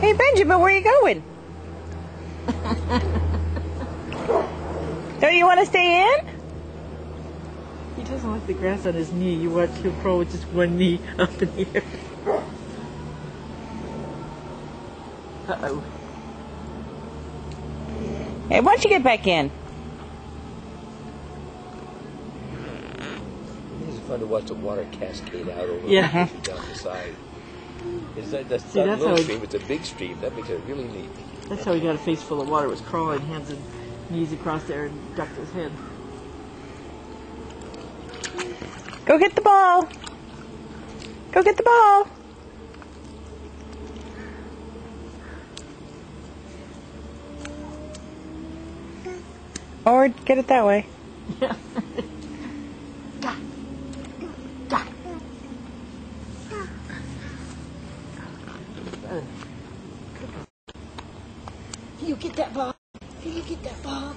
Hey, Benjamin, where are you going? Don't you want to stay in? He doesn't like the grass on his knee. You watch him crawl with just one knee up in the air. Uh-oh. Hey, why don't you get back in? It's fun to watch the water cascade out over Yeah. down the side. That's See, not that's a little how stream, it's a big stream. That makes it really neat. That's how he got a face full of water. Was crawling, hands and knees across there, and ducked his head. Go get the ball. Go get the ball. Or get it that way. Yeah. You get that ball. You get that ball.